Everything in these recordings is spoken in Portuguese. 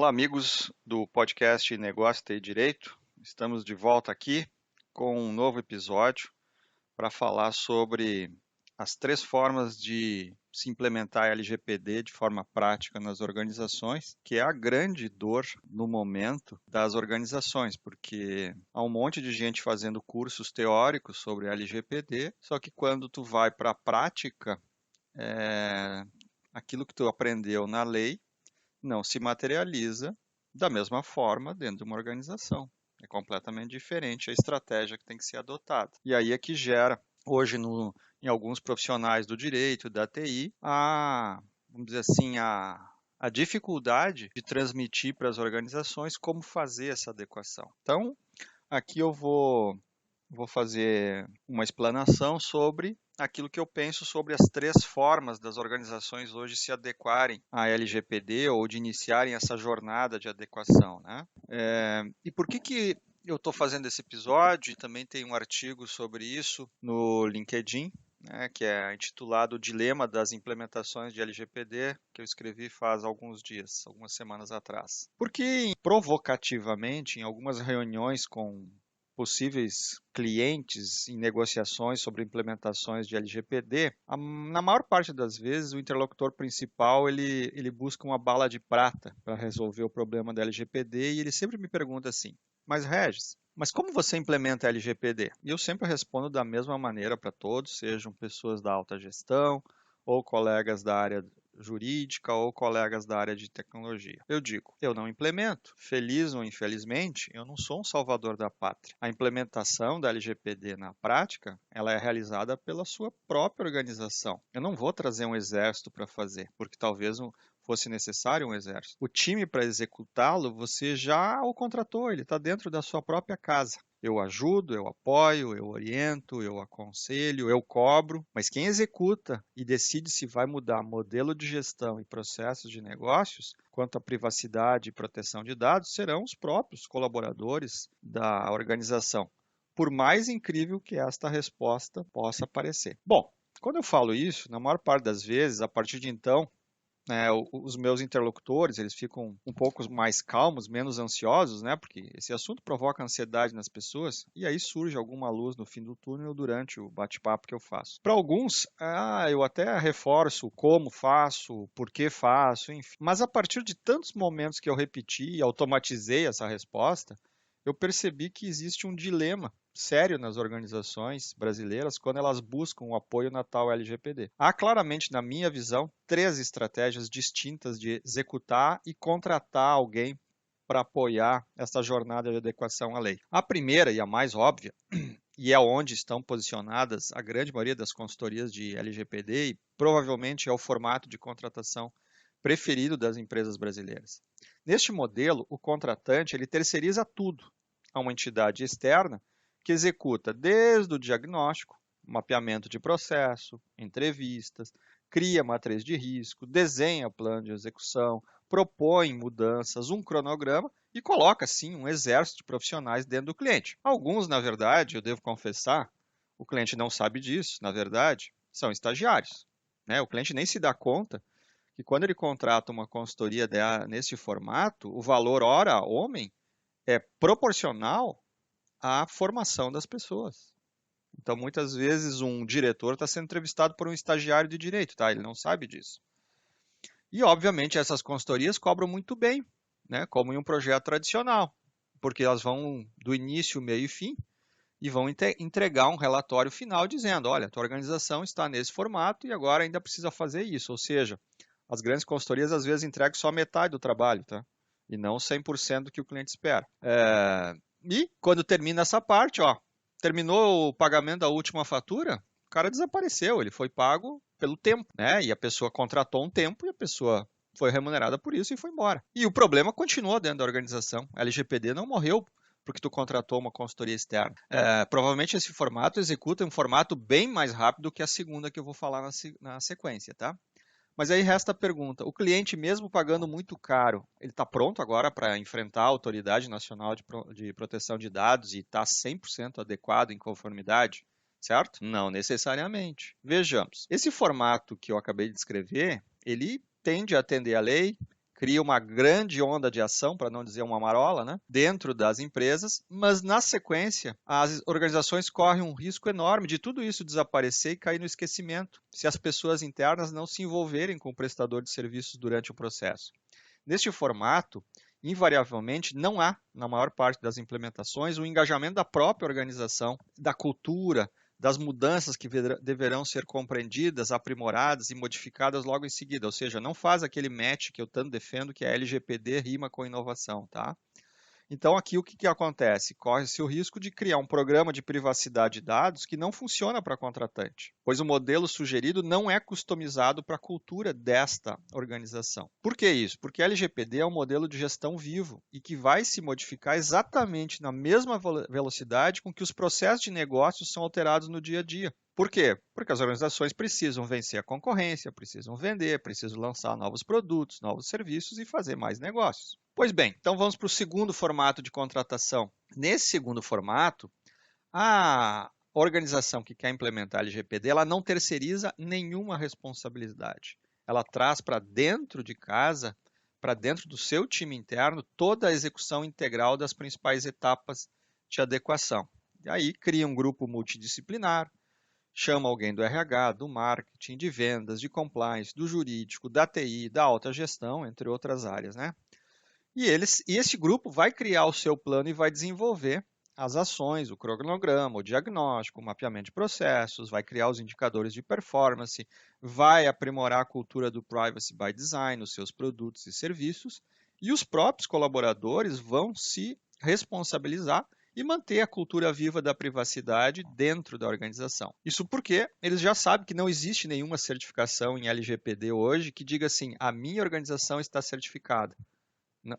Olá, amigos do podcast Negócio Ter Direito. Estamos de volta aqui com um novo episódio para falar sobre as 3 formas de se implementar a LGPD de forma prática nas organizações, que é a grande dor no momento das organizações, porque há um monte de gente fazendo cursos teóricos sobre a LGPD, só que quando tu vai para a prática, aquilo que tu aprendeu na lei não se materializa da mesma forma dentro de uma organização. É completamente diferente a estratégia que tem que ser adotada. E aí é que gera, hoje, em alguns profissionais do direito, da TI, vamos dizer assim, a dificuldade de transmitir para as organizações como fazer essa adequação. Então, aqui eu vou fazer uma explanação sobre aquilo que eu penso sobre as 3 formas das organizações hoje se adequarem à LGPD ou de iniciarem essa jornada de adequação, né? E por que eu estou fazendo esse episódio? E também tem um artigo sobre isso no LinkedIn, né, que é intitulado O Dilema das Implementações de LGPD, que eu escrevi faz alguns dias, algumas semanas atrás. Porque, provocativamente, em algumas reuniões com possíveis clientes em negociações sobre implementações de LGPD, na maior parte das vezes o interlocutor principal ele busca uma bala de prata para resolver o problema da LGPD e ele sempre me pergunta assim, mas Regis, mas como você implementa a LGPD? E eu sempre respondo da mesma maneira para todos, sejam pessoas da alta gestão ou colegas da área jurídica ou colegas da área de tecnologia. Eu digo, eu não implemento. Feliz ou infelizmente, eu não sou um salvador da pátria. A implementação da LGPD na prática, ela é realizada pela sua própria organização. Eu não vou trazer um exército para fazer, porque talvez fosse necessário um exército. O time para executá-lo, você já o contratou, ele está dentro da sua própria casa. Eu ajudo, eu apoio, eu oriento, eu aconselho, eu cobro, mas quem executa e decide se vai mudar modelo de gestão e processos de negócios, quanto à privacidade e proteção de dados, serão os próprios colaboradores da organização, por mais incrível que esta resposta possa parecer. Bom, quando eu falo isso, na maior parte das vezes, a partir de então, os meus interlocutores, eles ficam um pouco mais calmos, menos ansiosos, né? Porque esse assunto provoca ansiedade nas pessoas e aí surge alguma luz no fim do túnel durante o bate-papo que eu faço. Para alguns, eu até reforço como faço, por que faço, enfim. Mas a partir de tantos momentos que eu repeti e automatizei essa resposta, eu percebi que existe um dilema sério nas organizações brasileiras quando elas buscam o apoio na tal LGPD. Há claramente, na minha visão, 3 estratégias distintas de executar e contratar alguém para apoiar essa jornada de adequação à lei. A primeira e a mais óbvia, e é onde estão posicionadas a grande maioria das consultorias de LGPD e provavelmente é o formato de contratação preferido das empresas brasileiras. Neste modelo, o contratante ele terceiriza tudo a uma entidade externa que executa desde o diagnóstico, mapeamento de processo, entrevistas, cria matriz de risco, desenha plano de execução, propõe mudanças, um cronograma e coloca, sim, um exército de profissionais dentro do cliente. Alguns, na verdade, eu devo confessar, o cliente não sabe disso, na verdade, são estagiários. Né? O cliente nem se dá conta que quando ele contrata uma consultoria nesse formato, o valor hora homem é proporcional à formação das pessoas. Então, muitas vezes, um diretor está sendo entrevistado por um estagiário de direito, tá? Ele não sabe disso. E, obviamente, essas consultorias cobram muito bem, né? Como em um projeto tradicional, porque elas vão do início, meio e fim e vão entregar um relatório final dizendo, olha, tua organização está nesse formato e agora ainda precisa fazer isso. Ou seja, as grandes consultorias às vezes entregam só metade do trabalho, tá? E não 100% do que o cliente espera. E quando termina essa parte, ó, terminou o pagamento da última fatura, o cara desapareceu, ele foi pago pelo tempo, né? E a pessoa contratou um tempo e a pessoa foi remunerada por isso e foi embora. E o problema continuou dentro da organização. A LGPD não morreu porque tu contratou uma consultoria externa. Provavelmente esse formato executa em um formato bem mais rápido que a segunda que eu vou falar na sequência, tá? Mas aí resta a pergunta, o cliente mesmo pagando muito caro, ele está pronto agora para enfrentar a Autoridade Nacional de Proteção de Dados e está 100% adequado em conformidade? Certo? Não necessariamente. Vejamos, esse formato que eu acabei de descrever, ele tende a atender a lei, cria uma grande onda de ação, para não dizer uma marola, né, dentro das empresas, mas na sequência as organizações correm um risco enorme de tudo isso desaparecer e cair no esquecimento, se as pessoas internas não se envolverem com o prestador de serviços durante o processo. Neste formato, invariavelmente, não há, na maior parte das implementações, o engajamento da própria organização, da cultura, das mudanças que deverão ser compreendidas, aprimoradas e modificadas logo em seguida. Ou seja, não faz aquele match que eu tanto defendo, que é LGPD rima com inovação, tá? Então, aqui o que acontece? Corre-se o risco de criar um programa de privacidade de dados que não funciona para contratante, pois o modelo sugerido não é customizado para a cultura desta organização. Por que isso? Porque a LGPD é um modelo de gestão vivo e que vai se modificar exatamente na mesma velocidade com que os processos de negócios são alterados no dia a dia. Por quê? Porque as organizações precisam vencer a concorrência, precisam vender, precisam lançar novos produtos, novos serviços e fazer mais negócios. Pois bem, então vamos para o segundo formato de contratação. Nesse segundo formato, a organização que quer implementar a LGPD, ela não terceiriza nenhuma responsabilidade. Ela traz para dentro de casa, para dentro do seu time interno, toda a execução integral das principais etapas de adequação. E aí cria um grupo multidisciplinar, chama alguém do RH, do marketing, de vendas, de compliance, do jurídico, da TI, da alta gestão, entre outras áreas, né? E esse grupo vai criar o seu plano e vai desenvolver as ações, o cronograma, o diagnóstico, o mapeamento de processos, vai criar os indicadores de performance, vai aprimorar a cultura do privacy by design nos seus produtos e serviços, e os próprios colaboradores vão se responsabilizar e manter a cultura viva da privacidade dentro da organização. Isso porque eles já sabem que não existe nenhuma certificação em LGPD hoje que diga assim, a minha organização está certificada.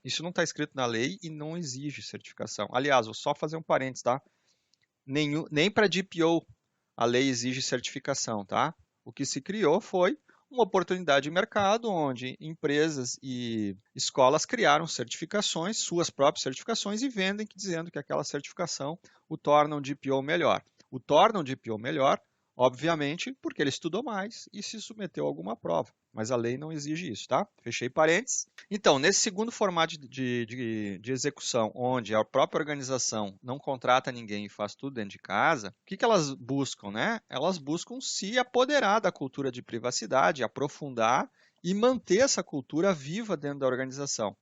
Isso não está escrito na lei e não exige certificação. Aliás, vou só fazer um parênteses, tá? Nem para DPO a lei exige certificação, tá? O que se criou foi uma oportunidade de mercado onde empresas e escolas criaram certificações, suas próprias certificações, e vendem dizendo que aquela certificação o torna um DPO melhor. O torna um DPO melhor, obviamente, porque ele estudou mais e se submeteu a alguma prova. Mas a lei não exige isso, tá? Fechei parênteses. Então, nesse segundo formato de execução, onde a própria organização não contrata ninguém e faz tudo dentro de casa, o que elas buscam, né? Elas buscam se apoderar da cultura de privacidade, aprofundar e manter essa cultura viva dentro da organização,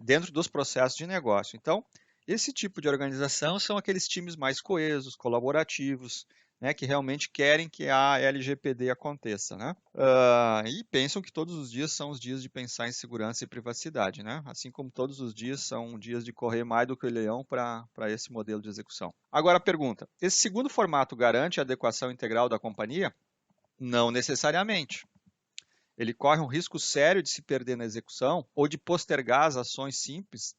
dentro dos processos de negócio. Então, esse tipo de organização são aqueles times mais coesos, colaborativos, né, que realmente querem que a LGPD aconteça, né? E pensam que todos os dias são os dias de pensar em segurança e privacidade, né? Assim como todos os dias são dias de correr mais do que o leão para esse modelo de execução. Agora a pergunta, esse segundo formato garante a adequação integral da companhia? Não necessariamente. Ele corre um risco sério de se perder na execução ou de postergar as ações simples,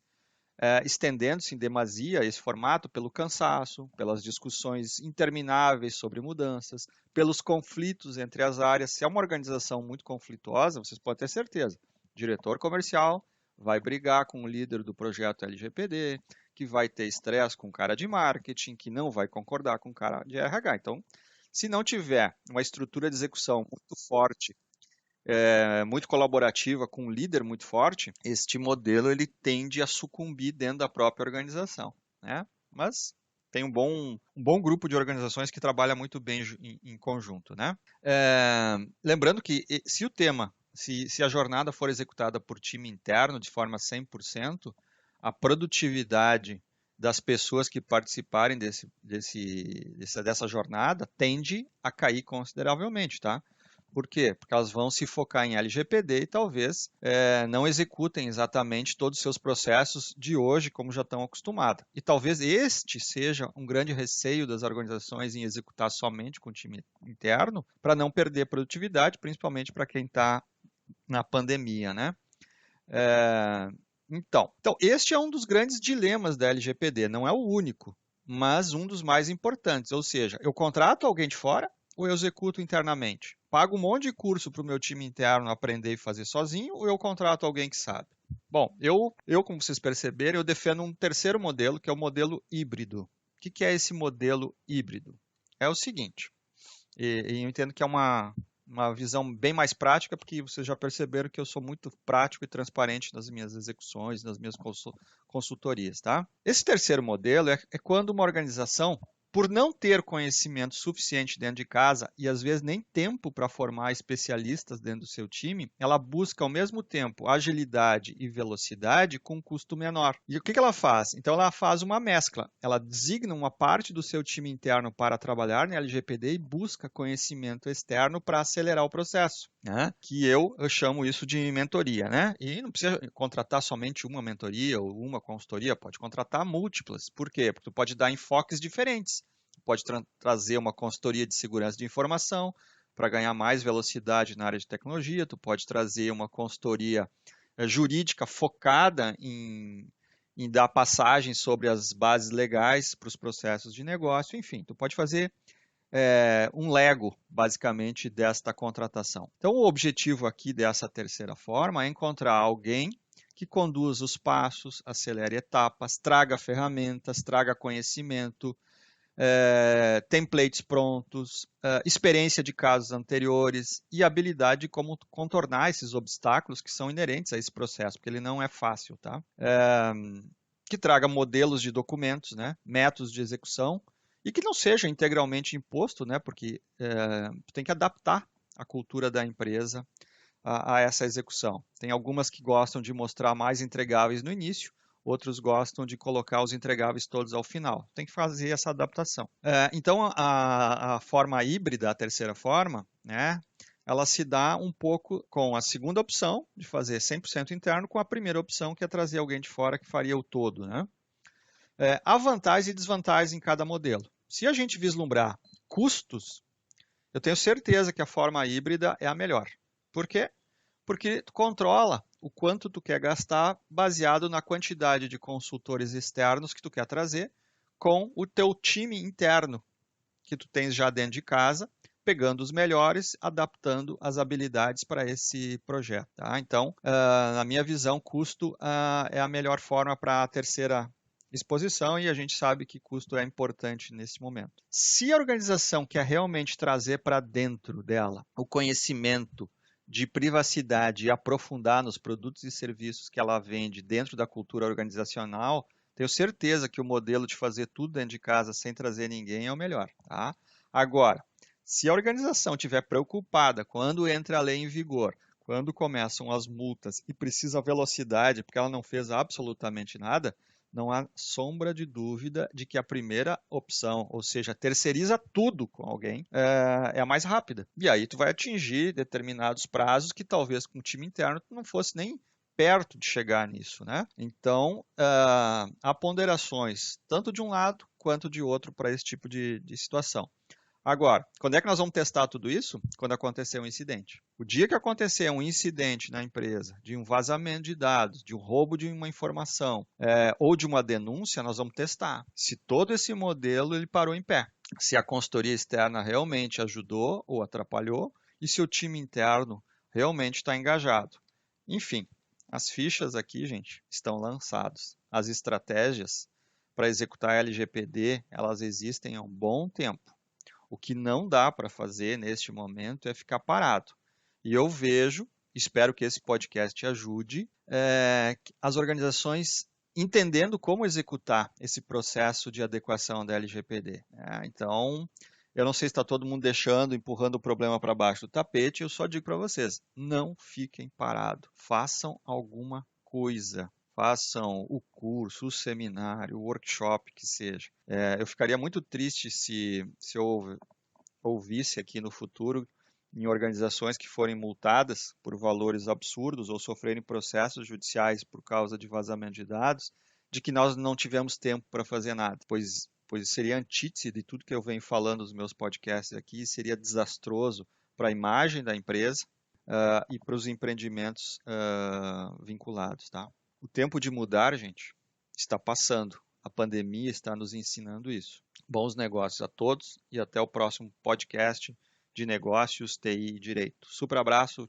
estendendo-se em demasia esse formato pelo cansaço, pelas discussões intermináveis sobre mudanças, pelos conflitos entre as áreas. Se é uma organização muito conflituosa, vocês podem ter certeza, o diretor comercial vai brigar com o líder do projeto LGPD, que vai ter estresse com o cara de marketing, que não vai concordar com o cara de RH. Então, se não tiver uma estrutura de execução muito forte, muito colaborativa, com um líder muito forte, este modelo ele tende a sucumbir dentro da própria organização, né? Mas tem um bom grupo de organizações que trabalha muito bem em conjunto, né? Lembrando que se a jornada for executada por time interno de forma 100%, a produtividade das pessoas que participarem dessa jornada tende a cair consideravelmente, tá? Por quê? Porque elas vão se focar em LGPD e talvez não executem exatamente todos os seus processos de hoje como já estão acostumadas. E talvez este seja um grande receio das organizações em executar somente com o time interno para não perder produtividade, principalmente para quem está na pandemia, né? Então, este é um dos grandes dilemas da LGPD, não é o único, mas um dos mais importantes. Ou seja, eu contrato alguém de fora ou eu executo internamente? Pago um monte de curso para o meu time interno aprender e fazer sozinho ou eu contrato alguém que sabe? Bom, como vocês perceberam, eu defendo um terceiro modelo, que é o modelo híbrido. O que é esse modelo híbrido? É o seguinte, e eu entendo que é uma uma visão bem mais prática, porque vocês já perceberam que eu sou muito prático e transparente nas minhas execuções, nas minhas consultorias, tá? Esse terceiro modelo é quando uma organização, por não ter conhecimento suficiente dentro de casa e às vezes nem tempo para formar especialistas dentro do seu time, ela busca ao mesmo tempo agilidade e velocidade com custo menor. E o que ela faz? Então ela faz uma mescla. Ela designa uma parte do seu time interno para trabalhar na LGPD e busca conhecimento externo para acelerar o processo, né? Que eu chamo isso de mentoria, né? E não precisa contratar somente uma mentoria ou uma consultoria, pode contratar múltiplas. Por quê? Porque tu pode dar enfoques diferentes. Pode trazer uma consultoria de segurança de informação para ganhar mais velocidade na área de tecnologia. Tu pode trazer uma consultoria jurídica focada em dar passagem sobre as bases legais para os processos de negócio. Enfim, tu pode fazer um Lego, basicamente, desta contratação. Então, o objetivo aqui dessa terceira forma é encontrar alguém que conduza os passos, acelere etapas, traga ferramentas, traga conhecimento, templates prontos, experiência de casos anteriores e habilidade de como contornar esses obstáculos que são inerentes a esse processo, porque ele não é fácil, tá? Que traga modelos de documentos, né? Métodos de execução e que não seja integralmente imposto, né? Porque tem que adaptar a cultura da empresa a essa execução. Tem algumas que gostam de mostrar mais entregáveis no início, outros gostam de colocar os entregáveis todos ao final. Tem que fazer essa adaptação. Então, a forma híbrida, a terceira forma, né, ela se dá um pouco com a segunda opção, de fazer 100% interno, com a primeira opção, que é trazer alguém de fora que faria o todo, né? Há vantagens e desvantagens em cada modelo. Se a gente vislumbrar custos, eu tenho certeza que a forma híbrida é a melhor. Por quê? Porque tu controla o quanto tu quer gastar baseado na quantidade de consultores externos que tu quer trazer com o teu time interno que tu tens já dentro de casa, pegando os melhores, adaptando as habilidades para esse projeto. Tá? Então, na minha visão, custo é a melhor forma para a terceira exposição e a gente sabe que custo é importante nesse momento. Se a organização quer realmente trazer para dentro dela o conhecimento de privacidade e aprofundar nos produtos e serviços que ela vende dentro da cultura organizacional, tenho certeza que o modelo de fazer tudo dentro de casa sem trazer ninguém é o melhor. Tá? Agora, se a organização estiver preocupada quando entra a lei em vigor, quando começam as multas e precisa velocidade porque ela não fez absolutamente nada, não há sombra de dúvida de que a primeira opção, ou seja, terceiriza tudo com alguém, é a mais rápida. E aí tu vai atingir determinados prazos que talvez com o time interno tu não fosse nem perto de chegar nisso, né? Então, há ponderações tanto de um lado quanto de outro para esse tipo de situação. Agora, quando é que nós vamos testar tudo isso? Quando acontecer um incidente. O dia que acontecer um incidente na empresa, de um vazamento de dados, de um roubo de uma informação, ou de uma denúncia, nós vamos testar se todo esse modelo ele parou em pé. Se a consultoria externa realmente ajudou ou atrapalhou e se o time interno realmente está engajado. Enfim, as fichas aqui, gente, estão lançadas. As estratégias para executar a LGPD, elas existem há um bom tempo. O que não dá para fazer neste momento é ficar parado. E eu vejo, espero que esse podcast te ajude, as organizações entendendo como executar esse processo de adequação da LGPD. Então, eu não sei se está todo mundo deixando, empurrando o problema para baixo do tapete, eu só digo para vocês, não fiquem parados, façam alguma coisa. Façam o curso, o seminário, o workshop que seja. Eu ficaria muito triste se eu ouvisse aqui no futuro em organizações que forem multadas por valores absurdos ou sofrerem processos judiciais por causa de vazamento de dados, de que nós não tivemos tempo para fazer nada, pois seria antítese de tudo que eu venho falando nos meus podcasts aqui, seria desastroso para a imagem da empresa e para os empreendimentos vinculados. Tá? O tempo de mudar, gente, está passando. A pandemia está nos ensinando isso. Bons negócios a todos e até o próximo podcast de negócios, TI e direito. Super abraço.